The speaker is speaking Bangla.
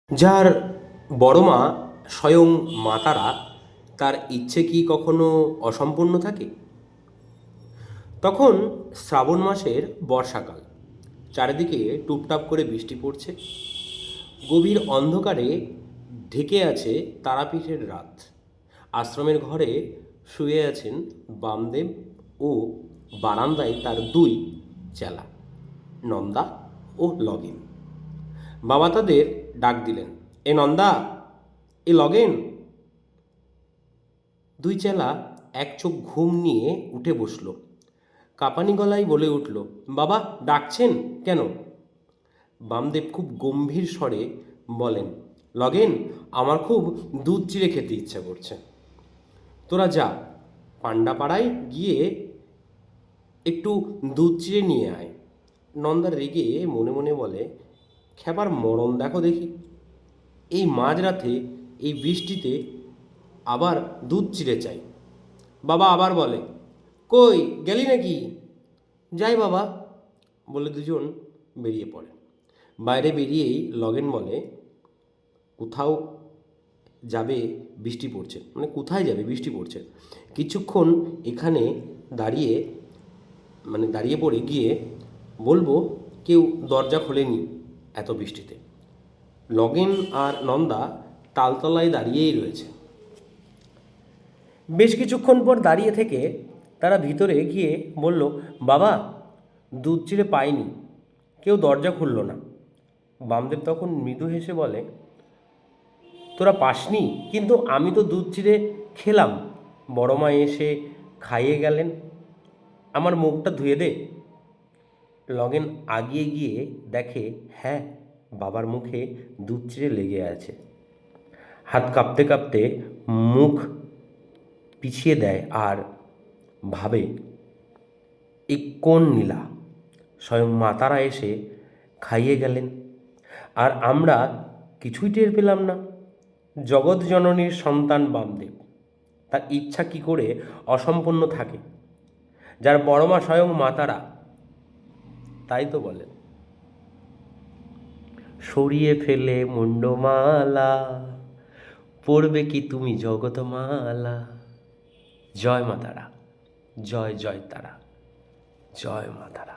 যার বড় মা স্বয়ং মা তারা, তার ইচ্ছে কি কখনো অসম্পূর্ণ থাকে? তখন শ্রাবণ মাসের বর্ষাকাল, চারিদিকে টুপটাপ করে বৃষ্টি পড়ছে, গভীর অন্ধকারে ঢেকে আছে তারাপীঠের রাত। আশ্রমের ঘরে শুয়ে আছেন বামদেব ও বারান্দায় তার দুই চেলা, নন্দা ও লগেন। বাবা তাদের ডাক দিলেন, এ নন্দা, এ লগেন। দুই চেলা এক চোখ ঘুম নিয়ে উঠে বসল, কাঁপানি গলায় বলে উঠল, বাবা ডাকছেন কেন? বামদেব খুব গম্ভীর স্বরে বলেন, লগেন, আমার খুব দুধ চিড়ে খেতে ইচ্ছা করছে। তোরা যা, পাণ্ডাপাড়ায় গিয়ে একটু দুধ চিড়ে নিয়ে আয়। নন্দা রেগে মনে মনে বলে, খ্যাপার মরণ দেখো দেখি, এই মাঝরাতে এই বৃষ্টিতে আবার দুধ চিড়ে চাই। বাবা আবার বলে, কই গেলি নাকি? যাই বাবা, বলে দুজন বেরিয়ে পড়ে। বাইরে বেরিয়েই লগেন বলে, কোথাও যাবে, বৃষ্টি পড়ছে। মানে কোথায় যাবে, বৃষ্টি পড়ছে, কিছুক্ষণ এখানে দাঁড়িয়ে দাঁড়িয়ে পড়ে গিয়ে বলবো কেউ দরজা খোলেনি এত বৃষ্টিতে। লগেন আর নন্দা তালতলায় দাঁড়িয়েই রয়েছে। বেশ কিছুক্ষণ পর দাঁড়িয়ে থেকে তারা ভিতরে গিয়ে বলল, বাবা দুধ চিড়ে পাইনি, কেউ দরজা খুলল না। বামদেব তখন মৃদু হেসে বলে, তোরা পাসনি, কিন্তু আমি তো দুধ চিড়ে খেলাম, বড় মা এসে খাইয়ে গেলেন, আমার মুখটা ধুয়ে দে। লগেন আগিয়ে গিয়ে দেখে, হ্যাঁ, বাবার মুখে দুধ চিড়ে লেগে আছে। হাত কাঁপতে কাঁপতে মুখ পিছিয়ে দেয় আর ভাবে, এই কোন নীলা, স্বয়ং মাতারা এসে খাইয়ে গেলেন, আর আমরা কিছুই টের পেলাম না। জগৎ জননীর সন্তান বামদেব, তার ইচ্ছা কি করে অসম্পূর্ণ থাকে? যার বড় মা স্বয়ং মাতারা, তাই তো বলেন, সরিয়ে ফেলে মুন্ডমালা, পড়বে কি তুমি জগতমালা। জয় মা তারা, জয় জয় তারা, জয় মা তারা।